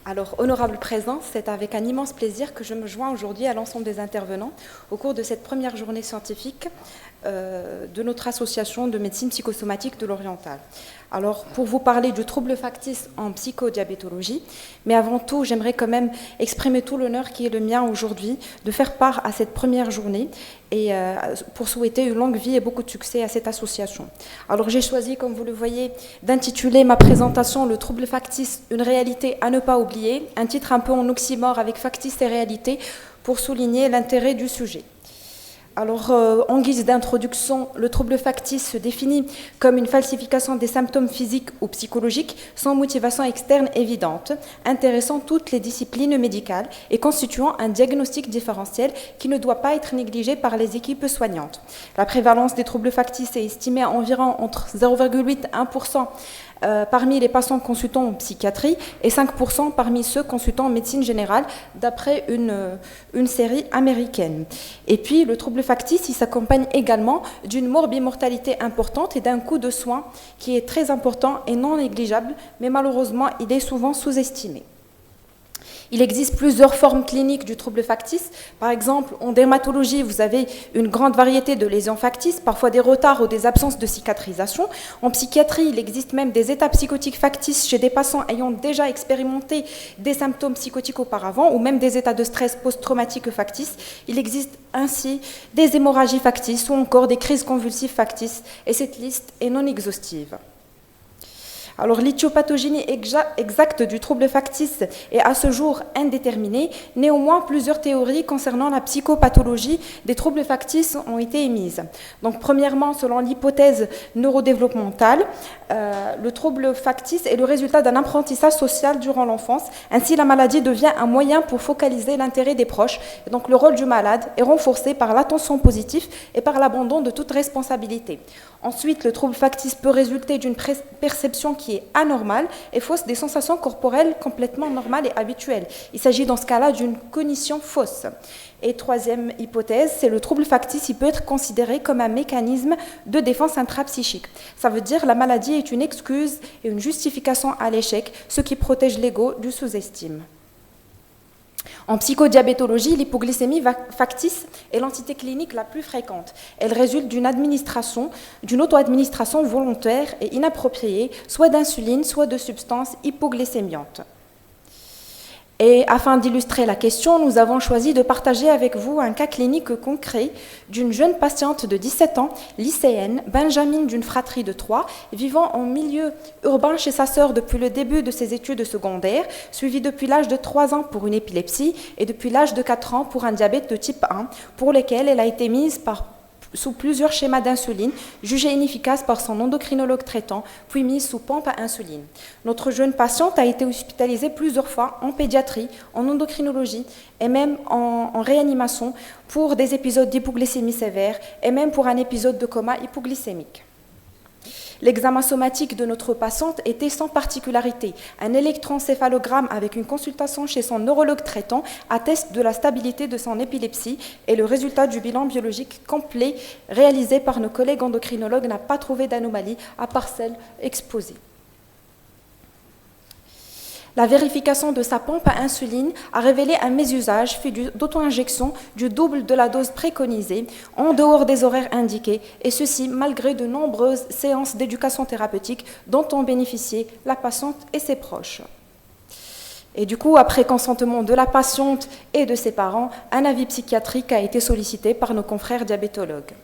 Alors, honorable présence, c'est avec un immense plaisir que je me joins aujourd'hui à l'ensemble des intervenants au cours de cette première journée scientifique de notre association de médecine psychosomatique de l'Oriental. Alors, pour vous parler du trouble factice en psychodiabétologie, mais avant tout, j'aimerais quand même exprimer tout l'honneur qui est le mien aujourd'hui de faire part à cette première journée et pour souhaiter une longue vie et beaucoup de succès à cette association. Alors, j'ai choisi, comme vous le voyez, d'intituler ma présentation « Le trouble factice, une réalité à ne pas oublier », un titre un peu en oxymore avec factice et réalité pour souligner l'intérêt du sujet. Alors, en guise d'introduction, le trouble factice se définit comme une falsification des symptômes physiques ou psychologiques sans motivation externe évidente, intéressant toutes les disciplines médicales et constituant un diagnostic différentiel qui ne doit pas être négligé par les équipes soignantes. La prévalence des troubles factices est estimée à environ entre 0,8 et 1% parmi les patients consultants en psychiatrie et 5% parmi ceux consultants en médecine générale, d'après une série américaine. Et puis, le trouble factice, il s'accompagne également d'une morbimortalité importante et d'un coût de soins qui est très important et non négligeable, mais malheureusement, il est souvent sous-estimé. Il existe plusieurs formes cliniques du trouble factice. Par exemple, en dermatologie, vous avez une grande variété de lésions factices, parfois des retards ou des absences de cicatrisation. En psychiatrie, il existe même des états psychotiques factices chez des patients ayant déjà expérimenté des symptômes psychotiques auparavant ou même des états de stress post-traumatique factices. Il existe ainsi des hémorragies factices ou encore des crises convulsives factices et cette liste est non exhaustive. Alors, l'étiopathogénie exacte du trouble factice est à ce jour indéterminée. Néanmoins, plusieurs théories concernant la psychopathologie des troubles factices ont été émises. Donc, premièrement, selon l'hypothèse neurodéveloppementale, le trouble factice est le résultat d'un apprentissage social durant l'enfance. Ainsi, la maladie devient un moyen pour focaliser l'intérêt des proches. Et donc, le rôle du malade est renforcé par l'attention positive et par l'abandon de toute responsabilité. Ensuite, le trouble factice peut résulter d'une perception qui est anormale et fausse des sensations corporelles complètement normales et habituelles. Il s'agit dans ce cas-là d'une cognition fausse. Et troisième hypothèse, c'est le trouble factice, il peut être considéré comme un mécanisme de défense intrapsychique. Ça veut dire que la maladie est une excuse et une justification à l'échec, ce qui protège l'ego du sous-estime. En psychodiabétologie, l'hypoglycémie factice est l'entité clinique la plus fréquente. Elle résulte d'une auto-administration volontaire et inappropriée, soit d'insuline, soit de substances hypoglycémiantes. Et afin d'illustrer la question, nous avons choisi de partager avec vous un cas clinique concret d'une jeune patiente de 17 ans, lycéenne, benjamine d'une fratrie de 3, vivant en milieu urbain chez sa sœur depuis le début de ses études secondaires, suivie depuis l'âge de 3 ans pour une épilepsie et depuis l'âge de 4 ans pour un diabète de type 1, pour lequel elle a été mise sous plusieurs schémas d'insuline, jugée inefficace par son endocrinologue traitant, puis mise sous pompe à insuline. Notre jeune patiente a été hospitalisée plusieurs fois en pédiatrie, en endocrinologie et même en réanimation pour des épisodes d'hypoglycémie sévère et même pour un épisode de coma hypoglycémique. L'examen somatique de notre patiente était sans particularité. Un électroencéphalogramme avec une consultation chez son neurologue traitant atteste de la stabilité de son épilepsie et le résultat du bilan biologique complet réalisé par nos collègues endocrinologues n'a pas trouvé d'anomalie à part celle exposée. La vérification de sa pompe à insuline a révélé un mésusage fait d'auto-injection du double de la dose préconisée en dehors des horaires indiqués, et ceci malgré de nombreuses séances d'éducation thérapeutique dont ont bénéficié la patiente et ses proches. Et du coup, après consentement de la patiente et de ses parents, un avis psychiatrique a été sollicité par nos confrères diabétologues.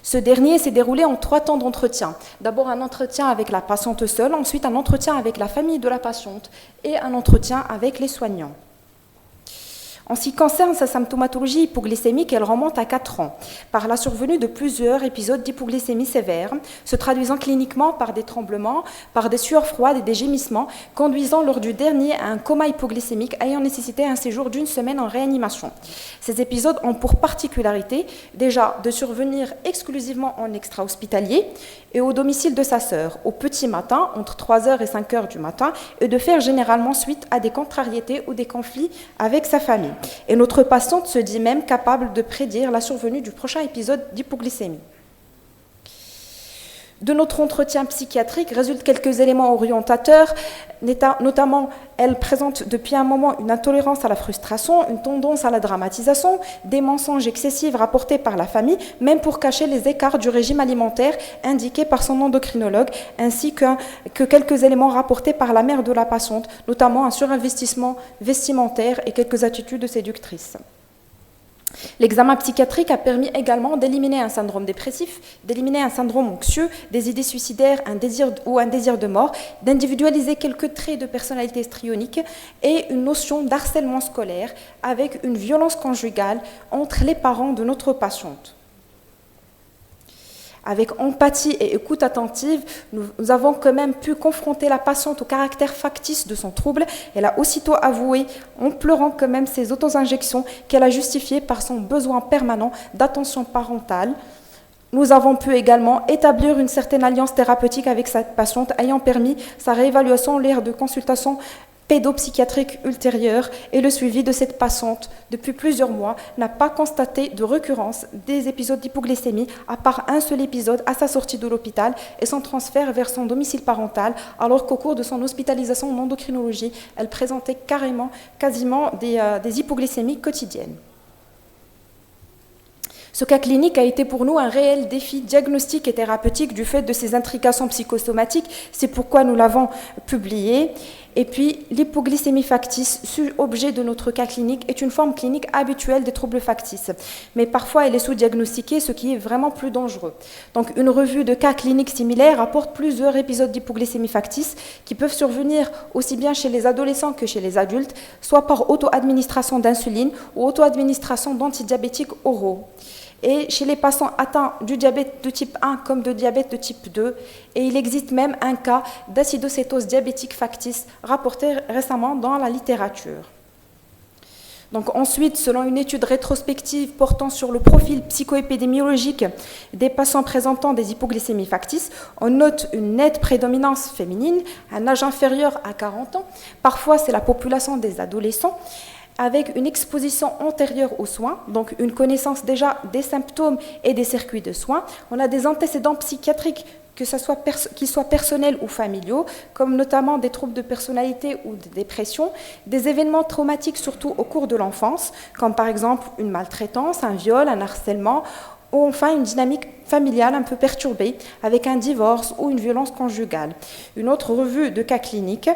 Ce dernier s'est déroulé en 3 temps d'entretien. D'abord un entretien avec la patiente seule, ensuite un entretien avec la famille de la patiente et un entretien avec les soignants. En ce qui concerne sa symptomatologie hypoglycémique, elle remonte à 4 ans, par la survenue de plusieurs épisodes d'hypoglycémie sévère, se traduisant cliniquement par des tremblements, par des sueurs froides et des gémissements, conduisant lors du dernier à un coma hypoglycémique ayant nécessité un séjour d'1 semaine en réanimation. Ces épisodes ont pour particularité déjà de survenir exclusivement en extra-hospitalier et au domicile de sa sœur, au petit matin, entre 3h et 5h du matin, et de faire généralement suite à des contrariétés ou des conflits avec sa famille. Et notre patiente se dit même capable de prédire la survenue du prochain épisode d'hypoglycémie. De notre entretien psychiatrique résultent quelques éléments orientateurs, notamment elle présente depuis un moment une intolérance à la frustration, une tendance à la dramatisation, des mensonges excessifs rapportés par la famille, même pour cacher les écarts du régime alimentaire indiqué par son endocrinologue, ainsi que quelques éléments rapportés par la mère de la patiente, notamment un surinvestissement vestimentaire et quelques attitudes séductrices. L'examen psychiatrique a permis également d'éliminer un syndrome dépressif, d'éliminer un syndrome anxieux, des idées suicidaires, un désir de mort, d'individualiser quelques traits de personnalité histrionique et une notion d'harcèlement scolaire avec une violence conjugale entre les parents de notre patiente. Avec empathie et écoute attentive, nous avons quand même pu confronter la patiente au caractère factice de son trouble. Elle a aussitôt avoué, en pleurant quand même, ses auto-injections qu'elle a justifiées par son besoin permanent d'attention parentale. Nous avons pu également établir une certaine alliance thérapeutique avec cette patiente, ayant permis sa réévaluation lors de consultations pédopsychiatrique ultérieure, et le suivi de cette patiente depuis plusieurs mois n'a pas constaté de récurrence des épisodes d'hypoglycémie, à part un seul épisode à sa sortie de l'hôpital et son transfert vers son domicile parental, alors qu'au cours de son hospitalisation en endocrinologie, elle présentait quasiment des hypoglycémies quotidiennes. Ce cas clinique a été pour nous un réel défi diagnostique et thérapeutique du fait de ses intrications psychosomatiques. C'est pourquoi nous l'avons publié. Et puis, l'hypoglycémie factice, objet de notre cas clinique, est une forme clinique habituelle des troubles factices. Mais parfois, elle est sous-diagnostiquée, ce qui est vraiment plus dangereux. Donc, une revue de cas cliniques similaires rapporte plusieurs épisodes d'hypoglycémie factice qui peuvent survenir aussi bien chez les adolescents que chez les adultes, soit par auto-administration d'insuline ou auto-administration d'antidiabétiques oraux. Et chez les patients atteints du diabète de type 1 comme de diabète de type 2, et il existe même un cas d'acidocétose diabétique factice rapporté récemment dans la littérature. Donc ensuite, selon une étude rétrospective portant sur le profil psychoépidémiologique des patients présentant des hypoglycémies factices, on note une nette prédominance féminine, un âge inférieur à 40 ans, parfois c'est la population des adolescents, avec une exposition antérieure aux soins, donc une connaissance déjà des symptômes et des circuits de soins. On a des antécédents psychiatriques, qu'ils soient personnels ou familiaux, comme notamment des troubles de personnalité ou de dépression, des événements traumatiques surtout au cours de l'enfance, comme par exemple une maltraitance, un viol, un harcèlement, ou enfin une dynamique familiale un peu perturbée, avec un divorce ou une violence conjugale. Une autre revue de cas cliniques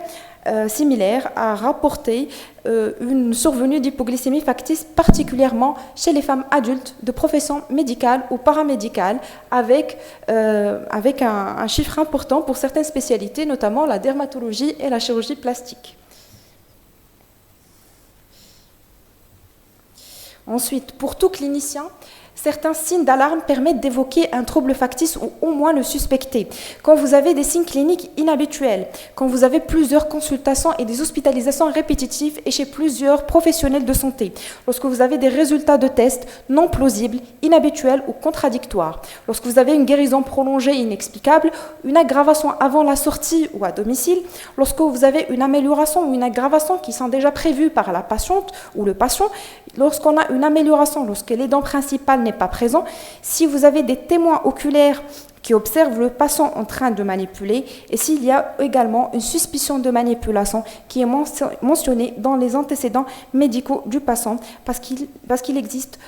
similaire a rapporté une survenue d'hypoglycémie factice, particulièrement chez les femmes adultes de profession médicale ou paramédicale, avec un chiffre important pour certaines spécialités, notamment la dermatologie et la chirurgie plastique. Ensuite, pour tout clinicien, certains signes d'alarme permettent d'évoquer un trouble factice ou au moins le suspecter. Quand vous avez des signes cliniques inhabituels, quand vous avez plusieurs consultations et des hospitalisations répétitives et chez plusieurs professionnels de santé, lorsque vous avez des résultats de tests non plausibles, inhabituels ou contradictoires, lorsque vous avez une guérison prolongée et inexplicable, une aggravation avant la sortie ou à domicile, lorsque vous avez une amélioration ou une aggravation qui sont déjà prévues par la patiente ou le patient, lorsqu'on a une amélioration, lorsque les dents principales n'est pas présent, si vous avez des témoins oculaires qui observent le patient en train de manipuler, et s'il y a également une suspicion de manipulation qui est mentionnée dans les antécédents médicaux du patient, parce qu'il existe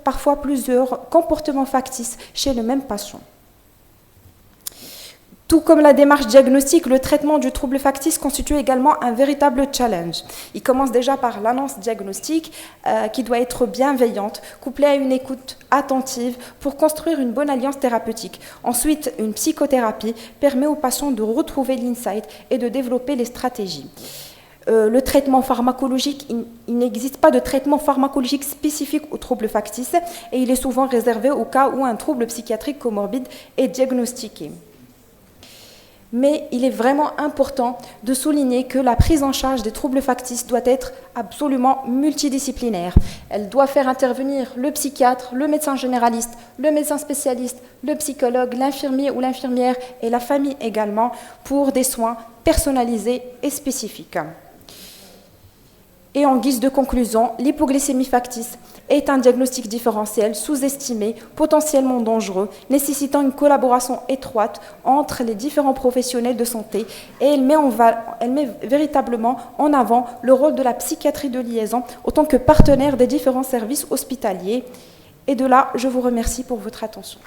parfois plusieurs comportements factices chez le même patient. Tout comme la démarche diagnostique, le traitement du trouble factice constitue également un véritable challenge. Il commence déjà par l'annonce diagnostique qui doit être bienveillante, couplée à une écoute attentive pour construire une bonne alliance thérapeutique. Ensuite, une psychothérapie permet aux patients de retrouver l'insight et de développer les stratégies. Le traitement pharmacologique, il n'existe pas de traitement pharmacologique spécifique au trouble factice et il est souvent réservé au cas où un trouble psychiatrique comorbide est diagnostiqué. Mais il est vraiment important de souligner que la prise en charge des troubles factices doit être absolument multidisciplinaire. Elle doit faire intervenir le psychiatre, le médecin généraliste, le médecin spécialiste, le psychologue, l'infirmier ou l'infirmière et la famille également pour des soins personnalisés et spécifiques. Et en guise de conclusion, l'hypoglycémie factice est un diagnostic différentiel sous-estimé, potentiellement dangereux, nécessitant une collaboration étroite entre les différents professionnels de santé, et elle met véritablement en avant le rôle de la psychiatrie de liaison en tant que partenaire des différents services hospitaliers. Et de là, je vous remercie pour votre attention.